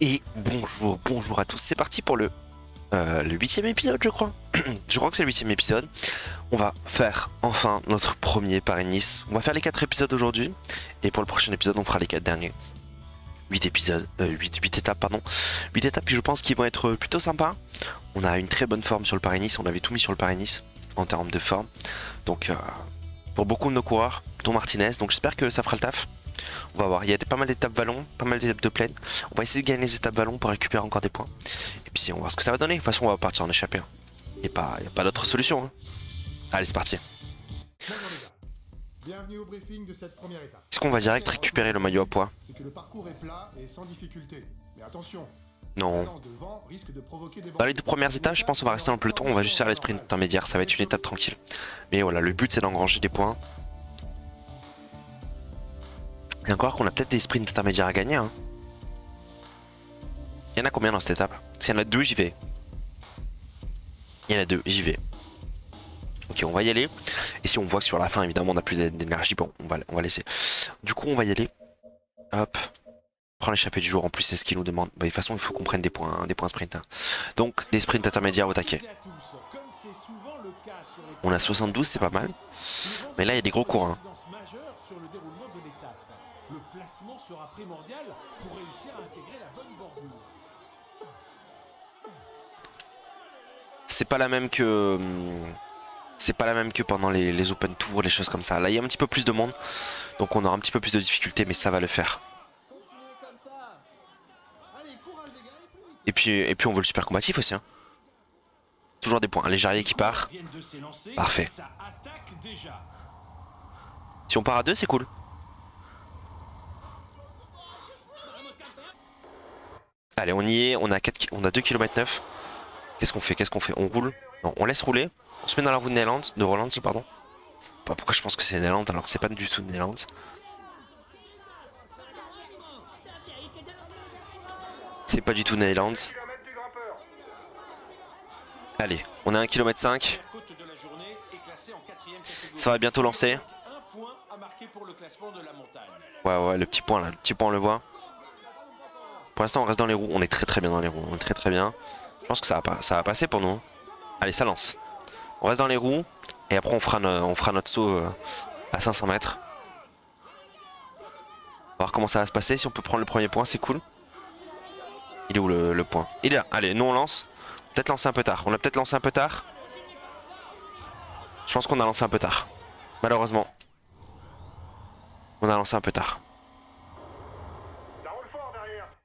Et bonjour, bonjour à tous, c'est parti pour le 8e épisode je crois. Je crois que c'est le 8e épisode. On va faire enfin notre premier Paris-Nice. On va faire les 4 épisodes aujourd'hui. Et pour le prochain épisode on fera les 4 derniers. 8 épisodes, 8 étapes pardon. 8 étapes puis je pense qu'ils vont être plutôt sympas. On a une très bonne forme sur le Paris-Nice, on avait tout mis sur le Paris-Nice en termes de forme. Donc pour beaucoup de nos coureurs, dont Martinez, donc j'espère que ça fera le taf. On va voir, il y a pas mal d'étapes vallon, pas mal d'étapes de plaine. On va essayer de gagner les étapes vallon pour récupérer encore des points. Et puis on va voir ce que ça va donner. De toute façon, on va partir en échappée. Il n'y a pas d'autre solution. Hein. Allez, c'est parti. Bonjour les gars. Bienvenue au briefing de cette première étape. Est-ce qu'on va direct récupérer le maillot à poids? C'est que le parcours est plat et sans difficulté. Mais attention, Non. la lance de vent risque de provoquer des Dans les 2 premières étapes, je pense qu'on va rester dans le peloton. On va juste faire les sprints intermédiaires. Ça va être une étape tranquille. Mais voilà, le but c'est d'engranger des points. Et encore qu'on a peut-être des sprints intermédiaires à gagner. Hein. Il y en a combien dans cette étape? S'il y en a 2, j'y vais. Il y en a 2, j'y vais. Ok, on va y aller. Et si on voit que sur la fin, évidemment, on n'a plus d'énergie, bon, on va laisser. Du coup, on va y aller. Hop. Prends l'échappée du jour. En plus, c'est ce qu'il nous demande. Bah, de toute façon, il faut qu'on prenne des points sprint. Hein. Donc, des sprints intermédiaires au taquet. On a 72, c'est pas mal. Mais là, il y a des gros cours. Hein. Le placement sera primordial pour réussir à intégrer la bonne bordure. C'est pas la même que... C'est pas la même que pendant les open tours, les choses comme ça. Là, il y a un petit peu plus de monde. Donc on aura un petit peu plus de difficultés, mais ça va le faire. Et puis on veut le super combatif aussi. Hein. Toujours des points. Les Jarrier qui part. Parfait. Si on part à 2, c'est cool. Allez, on y est. On a 2 km 9. Qu'est-ce qu'on fait? On roule? Non, on laisse rouler. On se met dans la roue de Roland, pardon. Bah, pourquoi je pense que c'est Nederland alors que c'est pas du tout Nederland. C'est pas du tout Nederland. Allez, on a 1 km 5. Ça va bientôt lancer. Ouais, le petit point là, le petit point on le voit. Pour l'instant on reste dans les roues, on est très bien dans les roues, on est très bien. Je pense que ça va passer pour nous. Allez, ça lance. On reste dans les roues et après on fera notre saut à 500 mètres. On va voir comment ça va se passer. Si on peut prendre le premier point, c'est cool. Il est où le point? Il est là. Allez, nous on lance. Peut-être lancé un peu tard. On a peut-être lancé un peu tard. Je pense qu'on a lancé un peu tard. Malheureusement. On a lancé un peu tard.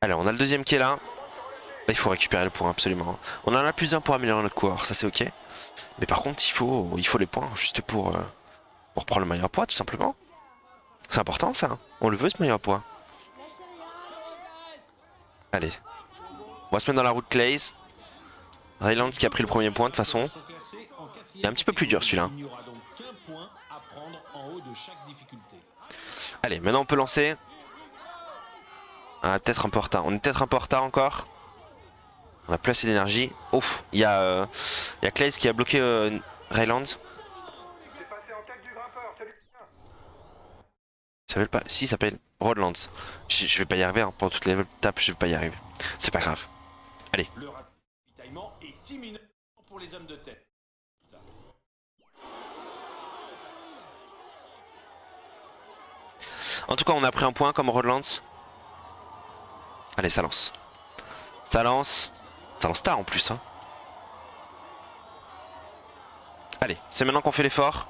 Allez, on a le deuxième qui est là. Là, il faut récupérer le point, absolument. On en a plus un pour améliorer notre coureur, ça c'est ok. Mais par contre, il faut les points, juste pour prendre le maillot à poids, tout simplement. C'est important, ça. Hein. On le veut, ce maillot à poids. Allez. On va se mettre dans la route Clays. Rylands qui a pris le premier point, de toute façon. Il est un petit peu plus dur, celui-là. Allez, maintenant on peut lancer. Ah, peut-être un peu en retard. On est peut-être un peu en retard encore. On a plus assez d'énergie. Ouf, il y a Clays qui a bloqué Rylands. Il s'appelle pas. Si, il s'appelle Rodlands. Je vais pas y arriver. Hein. Pendant toutes les étapes, je vais pas y arriver. C'est pas grave. Allez. Le ravitaillement est imminent pour les hommes de tête. En tout cas, on a pris un point comme Rodlands. Allez, ça lance. Ça lance. Ça lance tard en plus. Hein. Allez, c'est maintenant qu'on fait l'effort.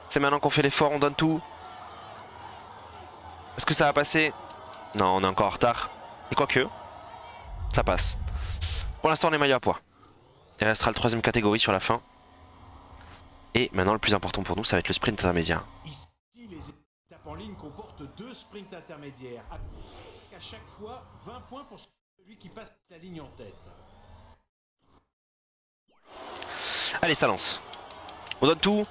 C'est maintenant qu'on fait l'effort, on donne tout. Est-ce que ça va passer? Non, on est encore en retard. Et quoique, ça passe. Pour l'instant, on est maillot à poids. Il restera le 3ème catégorie sur la fin. Et maintenant, le plus important pour nous, ça va être le sprint intermédiaire. Ici, les étapes en ligne comportent 2 sprints intermédiaires. À chaque fois, 20 points pour celui qui passe la ligne en tête. Allez, ça lance. On donne tout.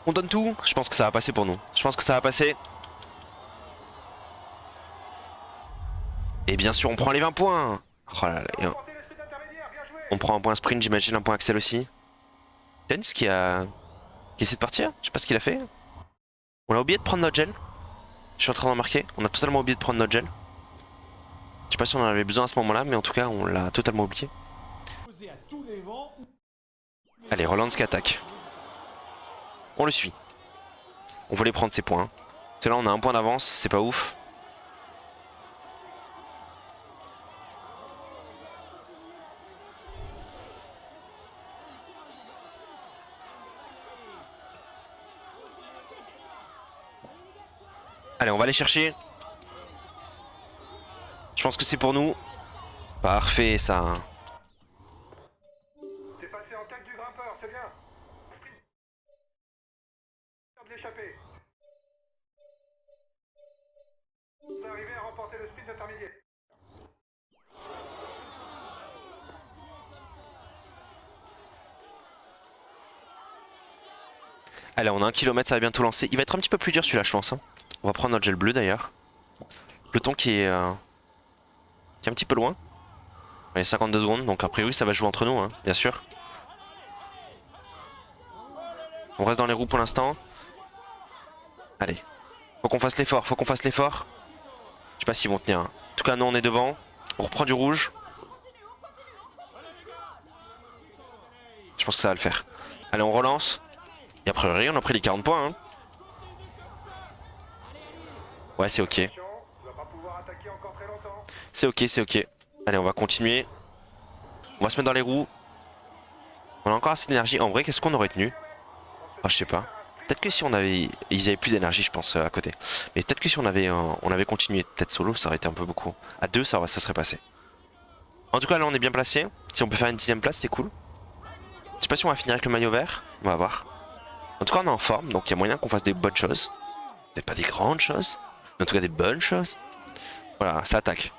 On donne tout. Je pense que ça va passer pour nous. Je pense que ça va passer. Et bien sûr, on prend les 20 points. Oh là là. On prend un point sprint, j'imagine, un point Axel aussi. Dens qui essaie de partir. Je sais pas ce qu'il a fait. On a oublié de prendre notre gel. Je suis en train d'en marquer. On a totalement oublié de prendre notre gel. Je sais pas si on en avait besoin à ce moment-là, mais en tout cas, on l'a totalement oublié. Posé à tous les vents. Allez, Roland qui attaque. On le suit. On voulait prendre ses points. Parce que là, on a un point d'avance, c'est pas ouf. Allez, on va aller chercher. Je pense que c'est pour nous. Parfait, ça. C'est passé en tête du grimpeur, c'est bien. Sprint de l'échappée. Vous arrivez à remporter le sprint intermédiaire. Allez, on a 1 km, ça va bientôt lancer. Il va être un petit peu plus dur celui-là, je pense. Hein. On va prendre notre gel bleu d'ailleurs. Le temps qui est un petit peu loin. Il y a 52 secondes, donc a priori ça va jouer entre nous, hein, bien sûr. On reste dans les roues pour l'instant. Allez, faut qu'on fasse l'effort, faut qu'on fasse l'effort. Je sais pas s'ils vont tenir. Hein. En tout cas, nous on est devant. On reprend du rouge. Je pense que ça va le faire. Allez, on relance. Et a priori, on a pris les 40 points. Hein. Ouais, c'est ok. Tu vas pas pouvoir attaquer encore très longtemps. C'est ok, c'est ok. Allez, on va continuer. On va se mettre dans les roues. On a encore assez d'énergie. En vrai, qu'est-ce qu'on aurait tenu? Ah, je sais pas. Peut-être que si on avait... Ils avaient plus d'énergie, je pense, à côté. Mais peut-être que si on avait continué peut-être solo, ça aurait été un peu beaucoup. À deux, ça serait passé. En tout cas, là, on est bien placé. Si on peut faire une 10ème place, c'est cool. Je sais pas si on va finir avec le maillot vert. On va voir. En tout cas, on est en forme, donc il y a moyen qu'on fasse des bonnes choses. Peut-être pas des grandes choses, mais en tout cas des bonnes choses. Voilà, ça attaque.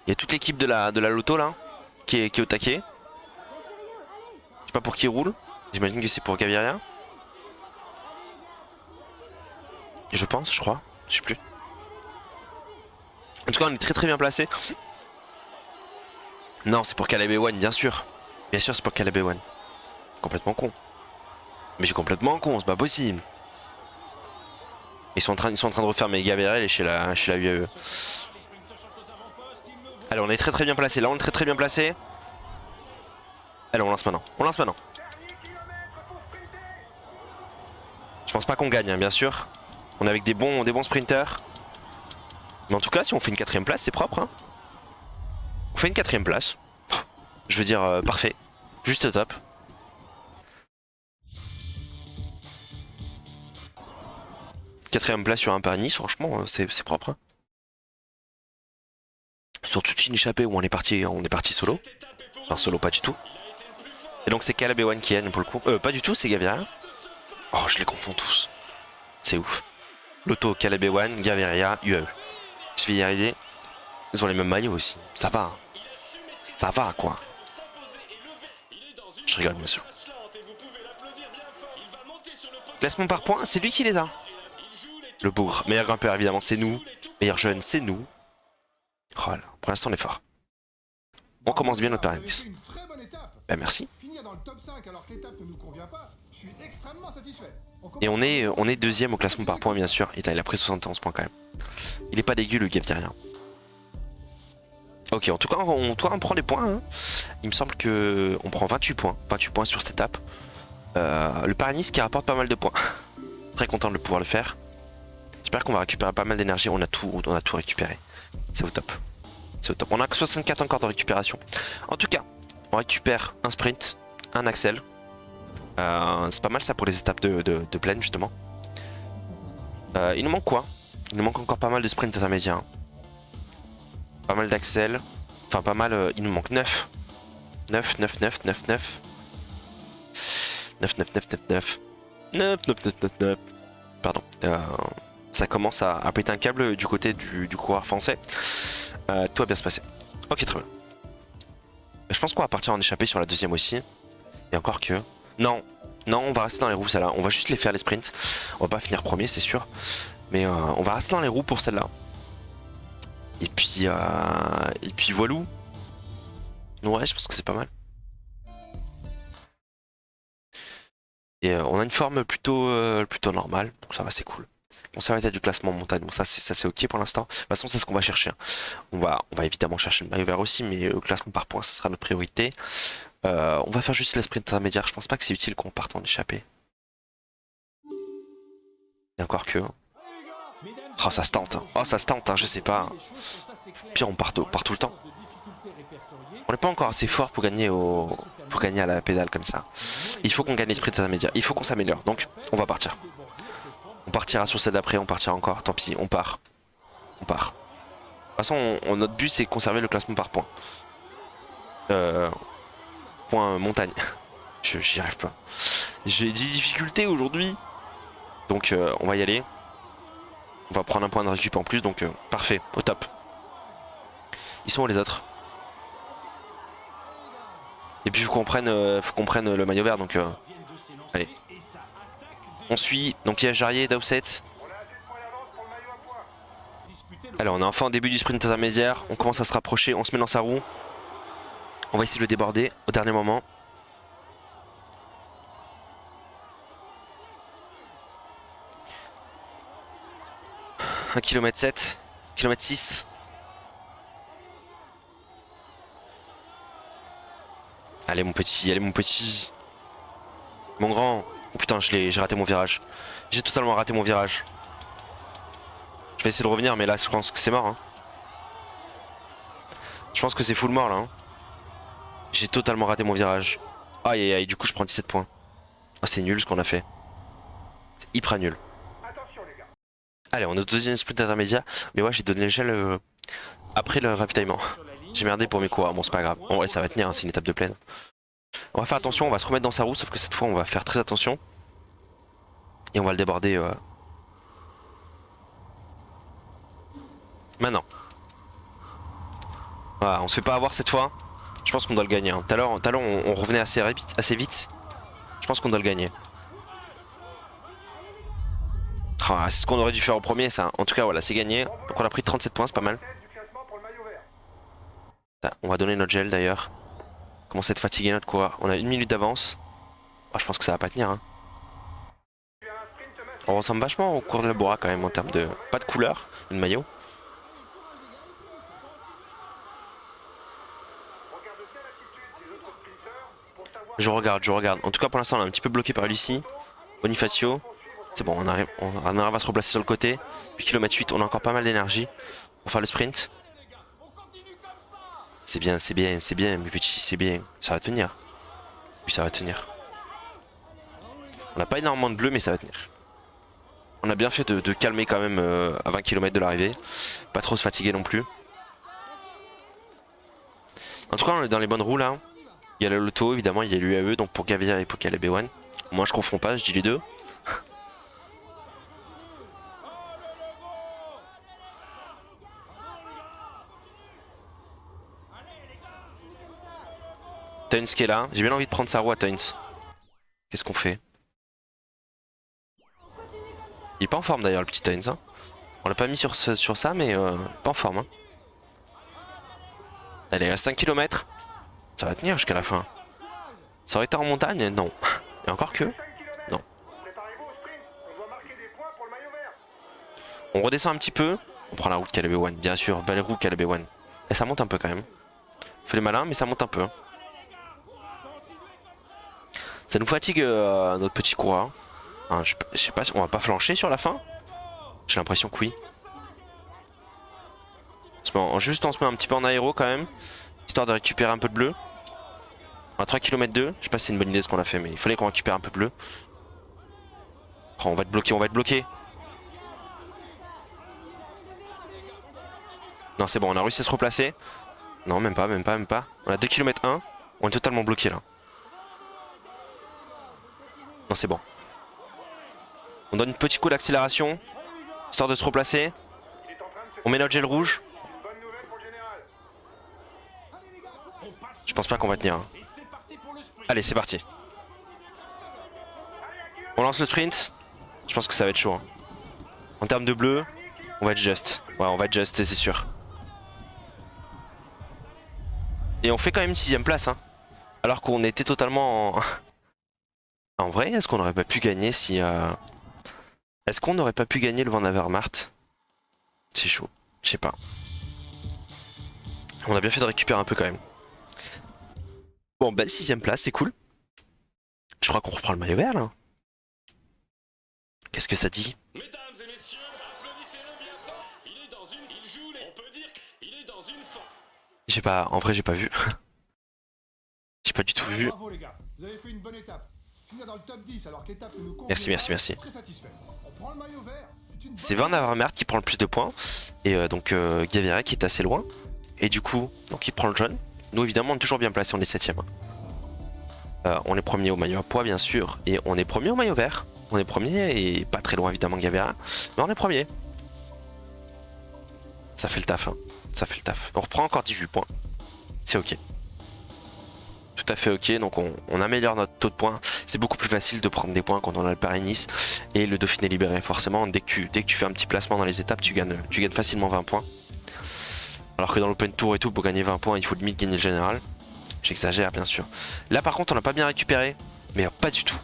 Il y a toute l'équipe de la loto là, qui est au taquet. Je sais pas pour qui roule. J'imagine que c'est pour Gaviria. Je pense, je crois. Je sais plus. En tout cas, on est très bien placé. Non, c'est pour Caleb One, bien sûr. Bien sûr, c'est pour Caleb One. Complètement con. Mais j'ai complètement con, c'est pas possible. Ils sont en train de refaire mes Gabriel chez la UAE. Allez, on est très bien placé. Là, on est très bien placé. Allez, on lance maintenant. On lance maintenant. Je pense pas qu'on gagne, hein, bien sûr. On est avec des bons sprinters. Mais en tout cas, si on fait une 4ème place, c'est propre. Hein. On fait une 4ème place. Je veux dire, parfait. Juste top. Quatrième place sur un Paris-Nice, franchement, c'est propre. Hein. Surtout une échappée où on est parti solo. Enfin, solo, pas du tout. Et donc, c'est Caleb One qui gagne pour le coup. Pas du tout, c'est Gaviria. Oh, je les confonds tous. C'est ouf. Loto, Caleb One, Gaviria, UAE. Je vais y arriver. Ils ont les mêmes maillots aussi. Ça va. Hein. Ça va, quoi. Je rigole, bien sûr. Classement par points, c'est lui qui les a. Le bougre, meilleur grimpeur évidemment, c'est nous. Meilleur jeune, c'est nous. Oh là, pour l'instant on est fort. On commence bien notre Paris-Nice. Ben merci. Finir dans le top 5 alors que l'étape ne nous convient pas, je suis extrêmement satisfait. Et on est deuxième au classement par points bien sûr. Et il a pris 71 points quand même. Il est pas dégueu le Gaviria. Ok, en tout cas on prend des points. Hein. Il me semble que on prend 28 points. 28 points sur cette étape. Le Paris-Nice qui rapporte pas mal de points. Très content de pouvoir le faire. J'espère qu'on va récupérer pas mal d'énergie. On a tout récupéré. C'est au top. C'est au top. On a que 64 encore de récupération. En tout cas, on récupère un sprint, un axel. C'est pas mal ça pour les étapes de plaine justement. Il nous manque quoi? Il nous manque encore pas mal de sprints intermédiaires. Hein. Pas mal d'axel. Enfin pas mal, il nous manque 9. 9. 9. Pardon. Ça commence à péter un câble du côté du coureur français. Tout va bien se passer. Ok, très bien. Je pense qu'on va partir en échappée sur la deuxième aussi. Et encore que... Non, on va rester dans les roues celle-là. On va juste les faire les sprints. On va pas finir premier, c'est sûr. Mais on va rester dans les roues pour celle-là. Et puis voilou. Ouais, je pense que c'est pas mal. Et on a une forme plutôt normale. Donc ça va, c'est cool. conserver la tête du classement montagne. Bon, ça c'est ok pour l'instant. De toute façon, c'est ce qu'on va chercher, hein. On va évidemment chercher le maillot vert aussi, mais le classement par points, ça sera notre priorité. On va faire juste la sprint intermédiaire. Je pense pas que c'est utile qu'on parte en échappée. Et encore que. Oh, ça se tente. Oh, ça se tente, hein, je sais pas. Pire, on part tout le temps. On n'est pas encore assez fort pour gagner à la pédale comme ça. Il faut qu'on gagne les sprints intermédiaires. Il faut qu'on s'améliore. Donc, on va partir. On partira sur celle d'après. On partira encore. Tant pis, on part. On part. De toute façon, notre but, c'est conserver le classement par points. Point montagne. J'y arrive pas. J'ai des difficultés aujourd'hui. Donc, on va y aller. On va prendre un point de récup en plus. Donc, parfait. Au top. Ils sont où les autres? Et puis faut qu'on prenne le maillot vert, donc allez. On suit, donc il y a Jarrier, Dowsett. Allez, on est enfin au début du sprint intermédiaire, on commence à se rapprocher, on se met dans sa roue. On va essayer de le déborder au dernier moment. « 1 km 7, km 6. Allez mon petit, allez mon petit. Mon grand. Oh putain, j'ai raté mon virage. J'ai totalement raté mon virage. Je vais essayer de revenir, mais là je pense que c'est mort, hein. Je pense que c'est full mort là, hein. J'ai totalement raté mon virage. Aïe aïe aïe, du coup je prends 17 points. Oh, c'est nul ce qu'on a fait. C'est hyper nul. Allez, on est au deuxième sprint intermédiaire. Mais ouais, j'ai donné le gel après le ravitaillement. J'ai merdé pour mes coureurs, bon c'est pas grave. Bon ouais, ça va tenir, hein, c'est une étape de plaine. On va faire attention, on va se remettre dans sa roue, sauf que cette fois on va faire très attention. Et on va le déborder maintenant. Voilà, on se fait pas avoir cette fois. Je pense qu'on doit le gagner, hein. Tout à l'heure on revenait assez vite. Je pense qu'on doit le gagner. Ah, c'est ce qu'on aurait dû faire au premier ça. En tout cas voilà, c'est gagné. Donc on a pris 37 points, c'est pas mal. On va donner notre gel d'ailleurs. Commence à être fatigué notre coureur. On a 1 minute d'avance. Oh, je pense que ça va pas tenir, hein. On ressemble vachement au cours de la Bora quand même en termes de... Pas de couleur, de maillot. Je regarde. En tout cas pour l'instant on est un petit peu bloqué par Lucie. Bonifacio. C'est bon, on arrive à se replacer sur le côté. Puis km 8, on a encore pas mal d'énergie pour faire le sprint. C'est bien, mes petits, c'est bien. Ça va tenir. Oui, ça va tenir. On n'a pas énormément de bleu, mais ça va tenir. On a bien fait de calmer quand même à 20 km de l'arrivée. Pas trop se fatiguer non plus. En tout cas, on est dans les bonnes roues là. Il y a la Lotto, évidemment, il y a l'UAE, donc pour Gaviria et pour Caleb Ewan. Moi, je confonds pas, je dis les deux. Tuns qui est là, j'ai bien envie de prendre sa roue à Tuns. Qu'est-ce qu'on fait? Il est pas en forme d'ailleurs le petit Tuns, hein. On l'a pas mis sur ça mais pas en forme, hein. Allez, à 5 km. Ça va tenir jusqu'à la fin. Ça aurait été en montagne? Non. Et encore que? Non. On redescend un petit peu. On prend la route Caleb Ewan, bien sûr, belle roue Caleb Ewan. Et ça monte un peu quand même. On fait le malin mais ça monte un peu, hein. Ça nous fatigue notre petit coureur. Hein, je sais pas si on va pas flancher sur la fin. J'ai l'impression que oui. Juste on se met un petit peu en aéro quand même. Histoire de récupérer un peu de bleu. On a 3 km 2. Je sais pas si c'est une bonne idée ce qu'on a fait, mais il fallait qu'on récupère un peu de bleu. Oh, on va être bloqué, Non c'est bon, on a réussi à se replacer. Non même pas. On a 2 km 1. On est totalement bloqué là. Non c'est bon. On donne un petit coup d'accélération. Histoire de se replacer. On met notre gel rouge. Je pense pas qu'on va tenir, hein. Allez c'est parti. On lance le sprint. Je pense que ça va être chaud, hein. En termes de bleu, on va être juste. Ouais, on va être juste, c'est sûr. Et on fait quand même une 6ème place, hein. Alors qu'on était totalement en... En vrai, est-ce qu'on aurait pas pu gagner si... Est-ce qu'on n'aurait pas pu gagner le Van Avermaet? C'est chaud, je sais pas. On a bien fait de récupérer un peu quand même. Bon, belle 6ème place, c'est cool. Je crois qu'on reprend le maillot vert là. Qu'est-ce que ça dit? Mesdames et messieurs, applaudissez-le bien fort. Il est dans une... Il joue les... On peut dire qu'il est dans une forme. J'ai pas... En vrai, j'ai pas vu. J'ai pas du tout vu. Bravo les gars, vous avez fait une bonne étape. Finir dans le top 10 alors que l'étape ne nous convenait Merci, merci, pas, merci. Très satisfait. On prend le maillot vert. Une C'est bonne Van Avermaet qui prend le plus de points. Et donc Gaviria qui est assez loin. Et du coup, donc il prend le jaune. Nous évidemment on est toujours bien placés, on est 7ème. On est premier au maillot à poids bien sûr. Et on est premier au maillot vert. On est premier et pas très loin évidemment Gaviria. Mais on est premier. Ça fait le taf. Hein. Ça fait le taf. On reprend encore 18 points. C'est ok. Tout à fait ok. Donc on améliore notre taux de points. C'est beaucoup plus facile de prendre des points quand on a le Paris-Nice. Et le Dauphiné libéré. Forcément, dès que tu fais un petit placement dans les étapes, tu gagnes facilement 20 points. Alors que dans l'Open Tour et tout, pour gagner 20 points, il faut limite gagner le général. J'exagère bien sûr. Là par contre, on n'a pas bien récupéré. Mais pas du tout.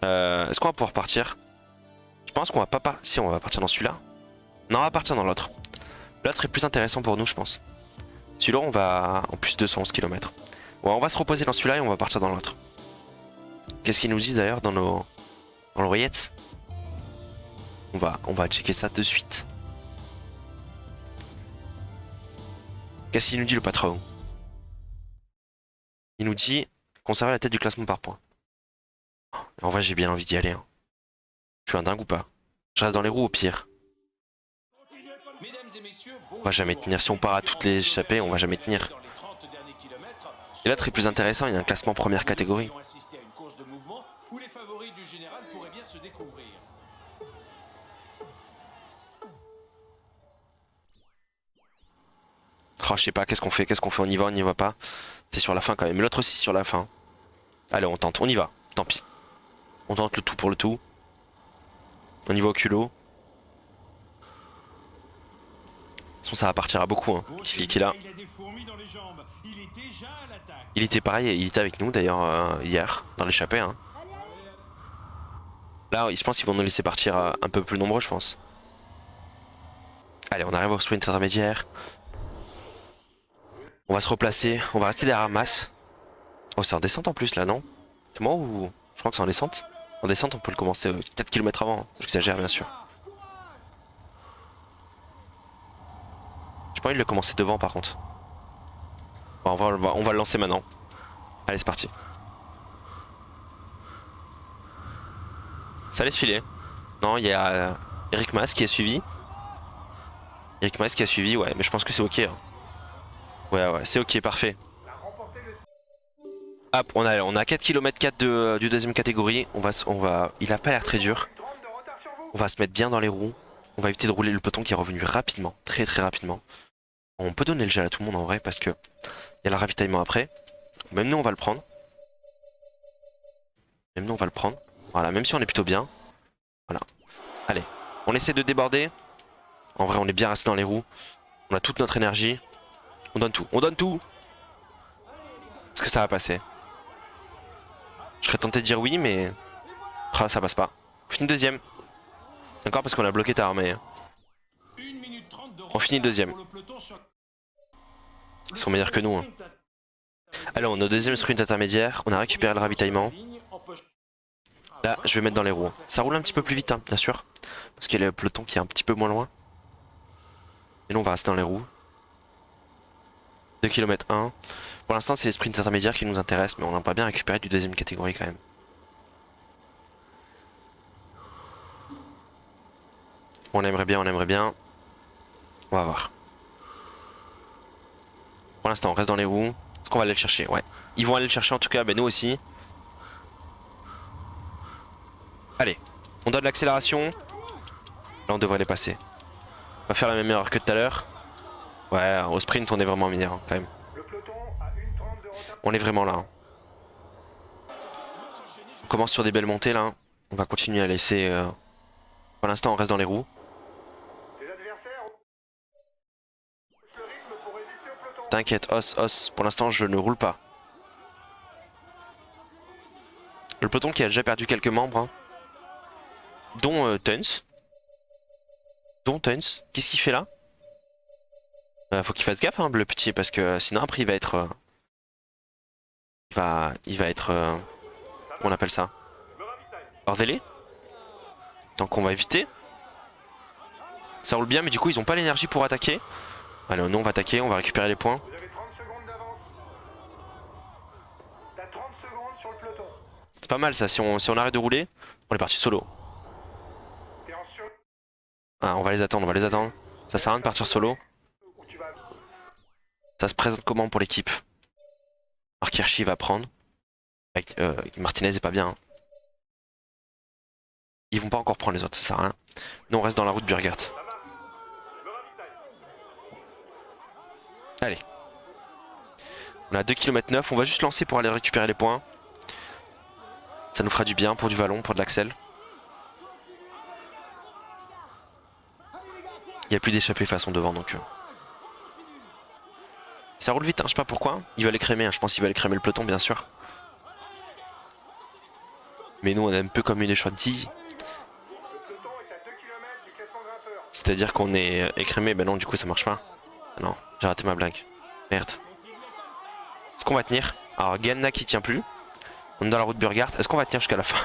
Est-ce qu'on va pouvoir partir? Je pense qu'on va pas partir. Si, on va partir dans celui-là. Non, on va partir dans l'autre. L'autre est plus intéressant pour nous, je pense. Celui-là, on va en plus 211 km. Ouais, on va se reposer dans celui-là et on va partir dans l'autre. Qu'est-ce qu'ils nous disent d'ailleurs dans l'oreillette? On va checker ça de suite. Qu'est-ce qu'il nous dit le patron? Il nous dit conserver la tête du classement par points. En vrai, j'ai bien envie d'y aller. Hein. Je suis un dingue ou pas? Je reste dans les roues au pire. On va jamais tenir. Si on part à toutes les échappées, on va jamais tenir. Et l'autre est plus intéressant, il y a un classement première catégorie. Oh, je sais pas, qu'est-ce qu'on fait? On y va, on n'y va pas? C'est sur la fin quand même. Mais l'autre aussi sur la fin. Allez, on tente, on y va. Tant pis. On tente le tout pour le tout. On y va au culot. De toute façon, ça va partir à beaucoup. Hein. Qui est là. Il était pareil, il était avec nous d'ailleurs hier, dans l'échappée. Hein. Là, je pense qu'ils vont nous laisser partir un peu plus nombreux, je pense. Allez, on arrive au sprint intermédiaire. On va se replacer, on va rester derrière masse. Oh, c'est en descente en plus là, non? C'est moi ou... Je crois que c'est en descente. En descente, on peut le commencer 4 km avant. J'exagère bien sûr. J'ai pas envie de le commencer devant par contre. Bon, on va le lancer maintenant. Allez, c'est parti. Ça laisse filer. Non, il y a Eric Mas qui a suivi. Eric Mas qui a suivi, ouais, mais je pense que c'est ok. Hein. Ouais, c'est ok, parfait. Hop, on a 4 km 4 du deuxième catégorie. Il a pas l'air très dur. On va se mettre bien dans les roues. On va éviter de rouler le peloton qui est revenu rapidement, très rapidement. On peut donner le gel à tout le monde en vrai parce que il y a le ravitaillement après. Même nous on va le prendre. Voilà, même si on est plutôt bien. Voilà. Allez, on essaie de déborder. En vrai on est bien resté dans les roues. On a toute notre énergie. On donne tout. Est-ce que ça va passer? Je serais tenté de dire oui mais... Ah, ça passe pas. On finit deuxième. D'accord, parce qu'on a bloqué tard mais... On finit deuxième. Ils sont meilleurs que nous. Hein. Alors, on est au deuxième sprint intermédiaire. On a récupéré le ravitaillement. Là, je vais mettre dans les roues. Ça roule un petit peu plus vite, hein, bien sûr. Parce qu'il y a le peloton qui est un petit peu moins loin. Et nous, on va rester dans les roues. 2 km 1. Pour l'instant, c'est les sprints intermédiaires qui nous intéressent. Mais on n'a pas bien récupéré du deuxième catégorie quand même. On aimerait bien. On va voir. Pour l'instant, on reste dans les roues. Est-ce qu'on va aller le chercher? Ouais. Ils vont aller le chercher en tout cas, ben nous aussi. Allez, on donne l'accélération. Là, on devrait les passer. On va faire la même erreur que tout à l'heure. Ouais, au sprint, on est vraiment meilleur hein, quand même. On est vraiment là. Hein. On commence sur des belles montées là. On va continuer à laisser... Pour l'instant, on reste dans les roues. T'inquiète, os. Pour l'instant, je ne roule pas. Le peloton qui a déjà perdu quelques membres, hein. Dont Tuns. Qu'est-ce qu'il fait là? Faut qu'il fasse gaffe, hein, le petit, parce que sinon après il va être... il va être... comment on appelle ça? Hors délai. Donc on va éviter. Ça roule bien, mais du coup ils ont pas l'énergie pour attaquer. Allez, nous on va attaquer, on va récupérer les points. Vous avez 30 secondes d'avance. T'as 30 secondes sur le peloton. C'est pas mal ça, si on arrête de rouler, on est parti solo. T'es en sur... Ah, on va les attendre, Ça sert à rien de partir solo. Où tu vas... Ça se présente comment pour l'équipe? Mark Hirschi va prendre. Martinez est pas bien. Hein. Ils vont pas encore prendre les autres, ça sert à rien. Nous on reste dans la route Burgert. Allez. On a 2 km 9, on va juste lancer pour aller récupérer les points. Ça nous fera du bien pour du vallon, pour de l'axel. Il n'y a plus d'échappée façon devant donc. Ça roule vite, hein, je sais pas pourquoi. Il va les crémer, hein, je pense qu'il va les crémer le peloton bien sûr. Mais nous on est un peu comme une échantille. C'est-à-dire qu'on est écrémé, ben non du coup ça marche pas. Non, j'ai raté ma blague. Merde. Est-ce qu'on va tenir? Alors Ganna qui tient plus. On est dans la route Burgard. Est-ce qu'on va tenir jusqu'à la fin?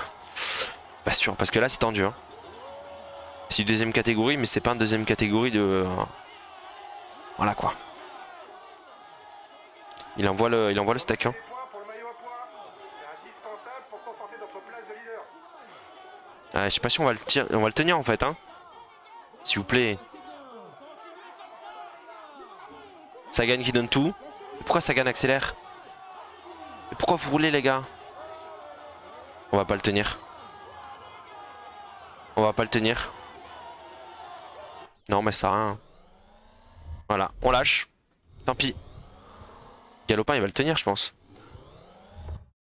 Pas sûr, parce que là c'est tendu. Hein. C'est une deuxième catégorie, mais c'est pas une deuxième catégorie de... Voilà quoi. Il envoie le stack. Hein. Je sais pas si on va le tenir en fait. Hein. S'il vous plaît. Sagan qui donne tout. Pourquoi Sagan accélère? Et pourquoi vous roulez les gars? On va pas le tenir. On va pas le tenir. Non mais ça sert à rien. Voilà, on lâche. Tant pis. Galopin il va le tenir je pense.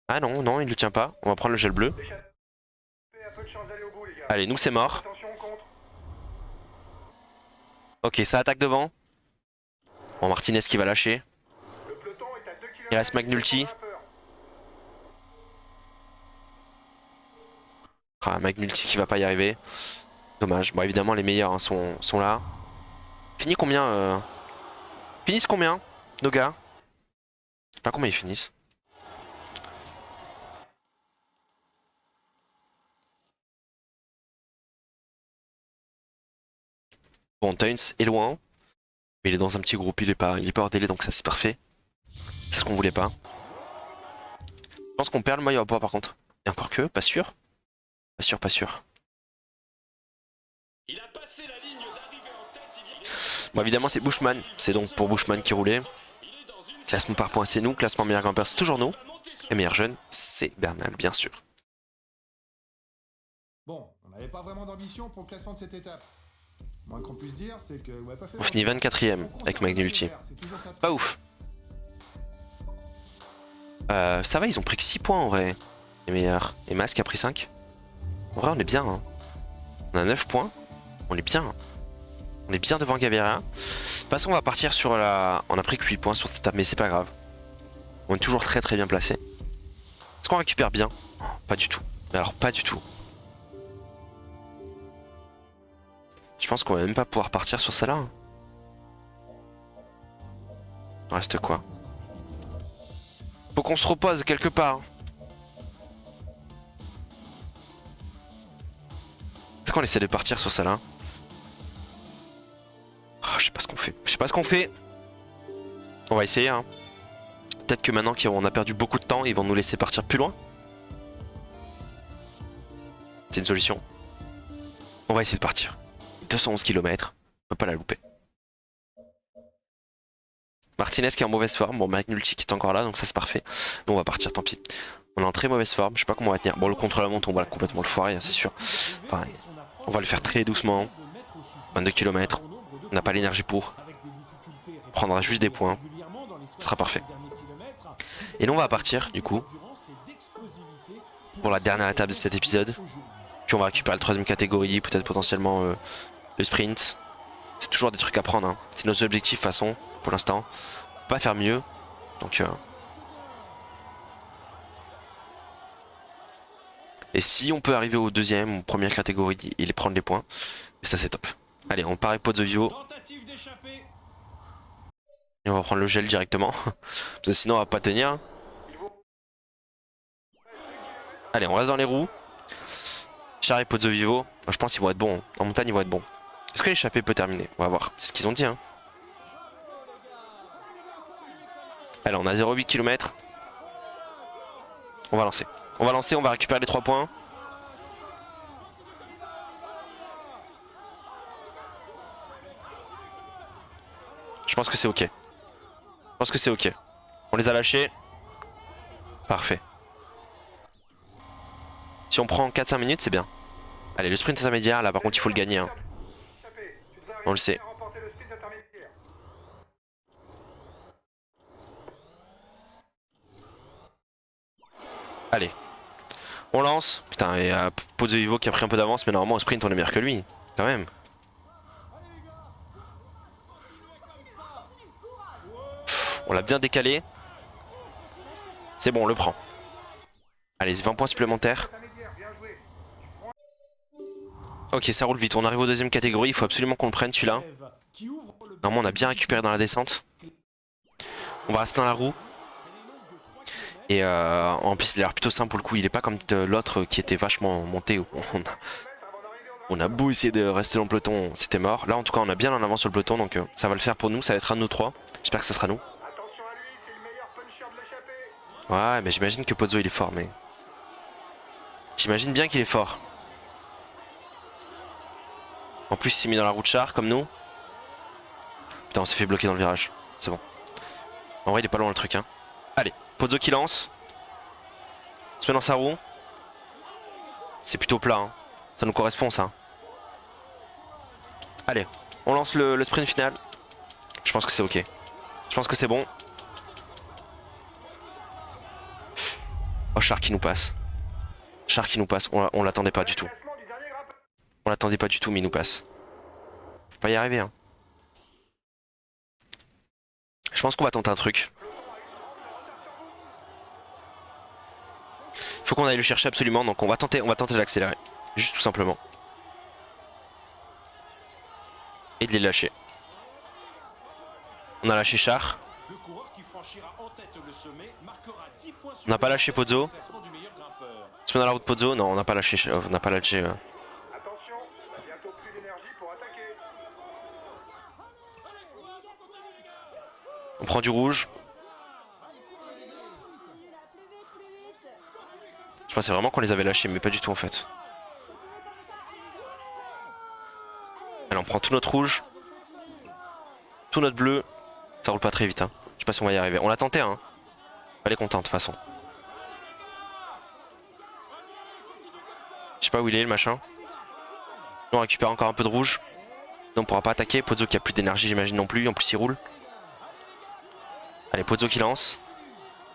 Ah non, non il le tient pas. On va prendre le gel bleu. Allez, nous c'est mort. Ok, ça attaque devant. Bon, Martinez qui va lâcher. Il reste McNulty. Ah, McNulty qui va pas y arriver. Dommage. Bon, évidemment, les meilleurs hein, sont là. Fini combien Finissent combien, nos gars? Je sais pas combien ils finissent. Bon, Tuns est loin. Mais il est dans un petit groupe, il est pas hors délai, donc ça c'est parfait. C'est ce qu'on voulait pas. Je pense qu'on perd le maillot à poids par contre. Et encore que, pas sûr. Pas sûr. Il a passé la ligne d'arrivée en tête, Bon évidemment c'est Bushman, c'est donc pour Bushman qui roulait. Classement par points c'est nous, classement meilleur grimpeur c'est toujours nous. Et meilleur jeune c'est Bernal bien sûr. Bon, on n'avait pas vraiment d'ambition pour le classement de cette étape. Moins qu'on puisse dire, c'est que vous n'avez pas fait... On finit 24ème avec McNulty. Pas ouf. Ça va, ils ont pris que 6 points en vrai. Les meilleurs. Et Mask a pris 5. En vrai on est bien. Hein. On a 9 points. On est bien. On est bien devant Gaviria. De toute façon on va partir sur la... On a pris que 8 points sur cette étape mais c'est pas grave. On est toujours très bien placé. Est-ce qu'on récupère bien? Pas du tout. Alors pas du tout. Je pense qu'on va même pas pouvoir partir sur celle-là. Hein. Il reste quoi? Faut qu'on se repose quelque part. Est-ce qu'on essaie de partir sur celle-là? Oh, je sais pas ce qu'on fait. On va essayer. Hein. Peut-être que maintenant qu'on a perdu beaucoup de temps, ils vont nous laisser partir plus loin. C'est une solution. On va essayer de partir. 211 km, on peut pas la louper. Martinez qui est en mauvaise forme, bon McNulty qui est encore là donc ça c'est parfait. Nous on va partir, tant pis. On est en très mauvaise forme, je sais pas comment on va tenir. Bon le contre-la-montre on va complètement le foirer, hein, c'est sûr. Enfin, on va le faire très doucement. 22 km, on n'a pas l'énergie pour. On prendra juste des points, ce sera parfait. Et nous on va partir du coup pour la dernière étape de cet épisode. Puis on va récupérer la 3ème catégorie, peut-être potentiellement le sprint. C'est toujours des trucs à prendre. Hein. C'est nos objectifs de toute façon, pour l'instant. Pas faire mieux. Donc Et si on peut arriver au deuxième ou première catégorie et les prendre les points, ça c'est top. Allez, on part avec Pozzo Vivo Tentative d'échapper. et on va prendre le gel directement. Parce que sinon on va pas tenir. Allez, on reste dans les roues. Char et Pozzo Vivo, moi, je pense qu'ils vont être bons. En montagne, ils vont être bons. Est-ce que l'échappée peut terminer? On va voir. C'est ce qu'ils ont dit. Hein. Allez, on a 0,8 km. On va lancer. On va lancer, on va récupérer les 3 points. Je pense que c'est ok. Je pense que c'est ok. On les a lâchés. Parfait. Si on prend 4-5 minutes, c'est bien. Allez, le sprint intermédiaire, là par contre il faut le gagner. Hein. On le sait. Allez. On lance. Putain, et Pozzo Vivo qui a pris un peu d'avance, mais normalement au sprint on est meilleur que lui. Quand même. On l'a bien décalé. C'est bon, on le prend. Allez, 20 points supplémentaires. Ok, ça roule vite. On arrive aux deuxième catégorie. Il faut absolument qu'on le prenne celui-là. Normalement, on a bien récupéré dans la descente. On va rester dans la roue. Et en plus, il a l'air plutôt simple pour le coup. Il est pas comme l'autre qui était vachement monté. On a beau essayer de rester dans le peloton, c'était mort. Là, en tout cas, on a bien en avant sur le peloton. Donc, ça va le faire pour nous. Ça va être un de nous trois. J'espère que ce sera nous. Ouais, mais j'imagine que Pozzo il est fort, mais. J'imagine bien qu'il est fort. En plus, il s'est mis dans la roue de char comme nous. Putain, on s'est fait bloquer dans le virage. C'est bon. En vrai, il est pas loin le truc. Hein. Allez, Pozzo qui lance. Se met dans sa roue. C'est plutôt plat. Hein. Ça nous correspond, ça. Allez, on lance le sprint final. Je pense que c'est ok. Je pense que c'est bon. Oh, Char qui nous passe. Char qui nous passe. On l'attendait pas du tout. On l'attendait pas du tout, mais il nous passe. Faut pas y arriver, hein. Je pense qu'on va tenter un truc. Faut qu'on aille le chercher absolument, donc on va tenter de l'accélérer. Juste tout simplement. Et de les lâcher. On a lâché Char. On n'a pas lâché Pozzo. Se met dans la route Pozzo. Non, on n'a pas lâché. On n'a pas lâché. Attention, bientôt plus d'énergie pour attaquer. On prend du rouge. Je pensais vraiment qu'on les avait lâchés, mais pas du tout en fait. Allez, on prend tout notre rouge. Tout notre bleu. Ça roule pas très vite. Hein. Je sais pas si on va y arriver. On l'a tenté, hein. Elle est contente de toute façon. Je sais pas où il est le machin. On récupère encore un peu de rouge. Non, on pourra pas attaquer. Pozzo qui a plus d'énergie, j'imagine non plus. En plus, il roule. Allez, Pozzo qui lance.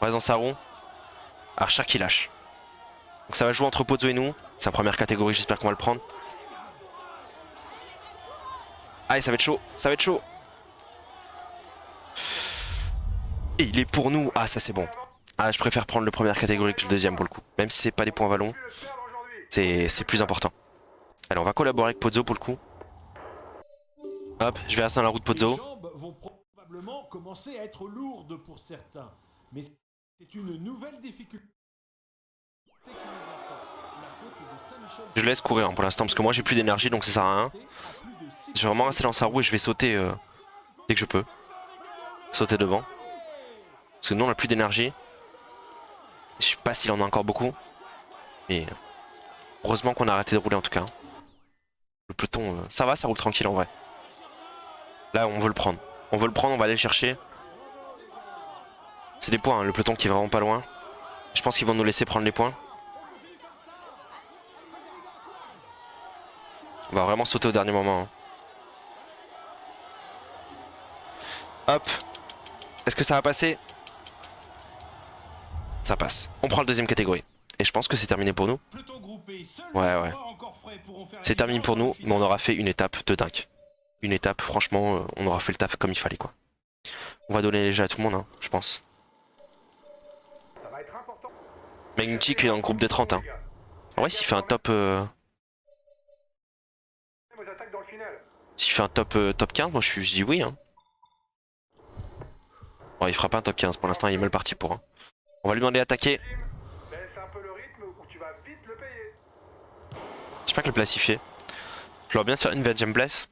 On reste dans sa roue. Archer qui lâche. Donc ça va jouer entre Pozzo et nous. C'est la première catégorie, j'espère qu'on va le prendre. Allez, ça va être chaud. Ça va être chaud. Et il est pour nous. Ah, ça c'est bon. Ah, je préfère prendre le première catégorie que le deuxième pour le coup. Même si c'est pas des points vallons. C'est plus important. Allez, on va collaborer avec Pozzo pour le coup. Hop, je vais rester dans la route Pozzo. Les jambes vont probablement commencer à être lourdes pour certains. Mais c'est une nouvelle difficulté qui nous attend. La côte de Saint-Michel. Je laisse courir hein, pour l'instant parce que moi j'ai plus d'énergie donc ça sert à rien. Je vais vraiment rester dans sa roue et je vais sauter dès que je peux. Sauter devant. Parce que nous on a plus d'énergie. Je sais pas s'il en a encore beaucoup. Mais heureusement qu'on a arrêté de rouler en tout cas. Le peloton, ça va, ça roule tranquille en vrai. Là on veut le prendre. On veut le prendre, on va aller le chercher. C'est des points, hein, le peloton qui est vraiment pas loin. Je pense qu'ils vont nous laisser prendre les points. On va vraiment sauter au dernier moment. Hein. Hop. Est-ce que ça va passer? Ça passe. On prend le deuxième catégorie. Et je pense que c'est terminé pour nous. Ouais. C'est terminé pour nous, mais on aura fait une étape de dingue. Une étape, franchement, on aura fait le taf comme il fallait quoi. On va donner les jets à tout le monde, hein, je pense. Ça va être important. Magnetic est dans le groupe des 30. Hein. En vrai, s'il fait un top... Moi j'attaque dans le final. S'il fait un top 15, moi je dis oui. Hein. Bon, il fera pas un top 15, pour l'instant il est mal parti pour. Hein. On va lui demander d'attaquer. Baisse un peu le rythme ou tu vas vite le payer. Je sais pas que le place il fait. Je leur bien de faire une Vegem Bless.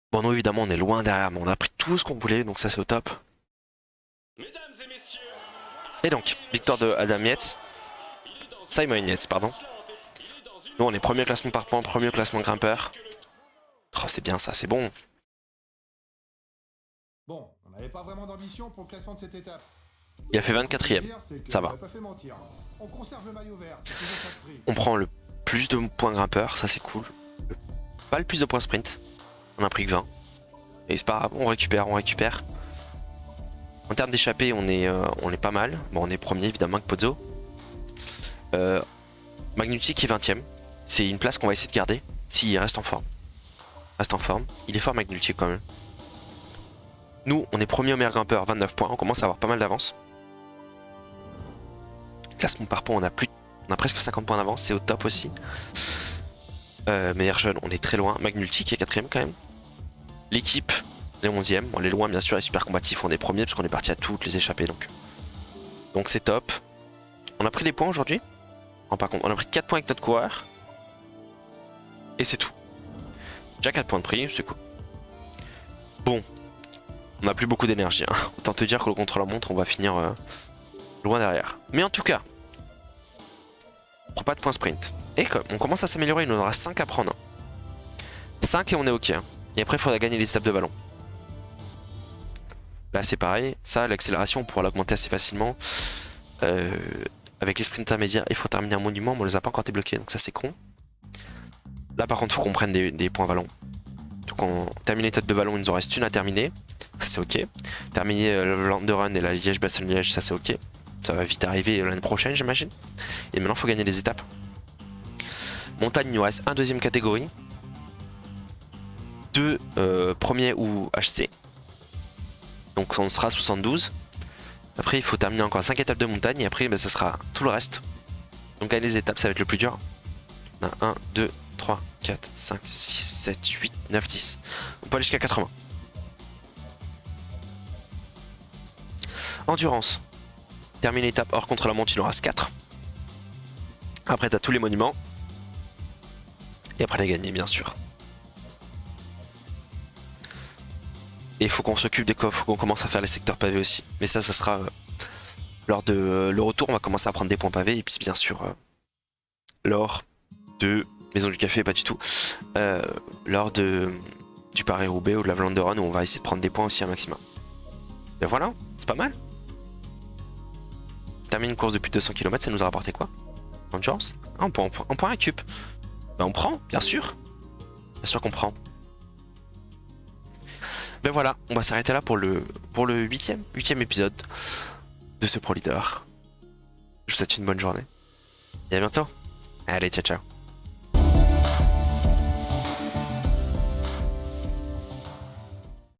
Bon, nous évidemment on est loin derrière, mais on a pris tout ce qu'on voulait, donc ça c'est au top. Mesdames et messieurs, Et donc, victoire de Adam Yates. Simon Yates, pardon. Nous on est premier au classement par points, premier au classement grimpeur. Oh, c'est bien ça, c'est bon. Bon, on n'avait pas vraiment d'ambition pour le classement de cette étape. Il a fait 24ème, ça va. Pas fait mentir. On conserve le maillot vert, c'est toujours ça de prix. On prend le plus de points grimpeur, ça c'est cool. Pas le plus de points sprint. On a pris que 20. Et c'est pas grave, on récupère. En termes d'échappée, on est pas mal. Bon, on est premier évidemment avec Pozzo. Magnucci qui est 20ème. C'est une place qu'on va essayer de garder s'il reste en forme. Il est fort Magnucci quand même. Nous, on est premier au meilleur grimpeur, 29 points. On commence à avoir pas mal d'avance. Classement par points, on a presque 50 points d'avance, c'est au top aussi. Meilleur jeune, on est très loin. Magnucci qui est 4ème quand même. L'équipe, les 11ème. On est loin bien sûr, les super combatifs, on est premiers parce qu'on est parti à toutes les échappées donc c'est top. On a pris des points aujourd'hui. Non, par contre, on a pris 4 points avec notre coureur. Et c'est tout. Déjà 4 points de prix, c'est cool. Bon, on n'a plus beaucoup d'énergie. Hein. Autant te dire que le contre-la-montre, on va finir loin derrière. Mais en tout cas, on prend pas de points sprint. Et comme on commence à s'améliorer, il nous en aura 5 à prendre. 5 et on est ok. Hein. Et après, il faudra gagner les étapes de vallon. Là, c'est pareil. Ça, l'accélération, on pourra l'augmenter assez facilement. Avec les sprints intermédiaires, il faut terminer un monument, mais on les a pas encore débloqués, donc ça, c'est con. Là, par contre, il faut qu'on prenne des points vallon. Donc, on termine les étapes de vallon, il nous en reste une à terminer. Ça, c'est ok. Terminer le Landerun et la Liège-Bastogne-Liège, ça, c'est ok. Ça va vite arriver l'année prochaine, j'imagine. Et maintenant, il faut gagner les étapes. Montagne, il nous reste un deuxième catégorie. 2 premiers ou HC. Donc on sera 72. Après il faut terminer encore 5 étapes de montagne et après ça sera tout le reste. Donc gagner les étapes ça va être le plus dur. On a 1, 2, 3, 4, 5, 6, 7, 8, 9, 10. On peut aller jusqu'à 80. Endurance. Termine l'étape hors contre la montre, il en reste 4. Après t'as tous les monuments. Et après les gagner bien sûr. Et il faut qu'on s'occupe des coffres, qu'on commence à faire les secteurs pavés aussi. Mais ça sera lors de le retour, on va commencer à prendre des points pavés. Et puis bien sûr, lors de Maison du Café, pas du tout. Lors du Paris-Roubaix ou de la Vlaanderen, où on va essayer de prendre des points aussi un maximum. Et voilà, c'est pas mal. Terminer une course de plus de 200 km, ça nous a rapporté quoi? Endurance? Ah, on prend un récup. Bah on prend, bien sûr. Bien sûr qu'on prend. Ben voilà, on va s'arrêter là pour le 8ème épisode de ce Pro Leader. Je vous souhaite une bonne journée. Et à bientôt. Allez, ciao ciao.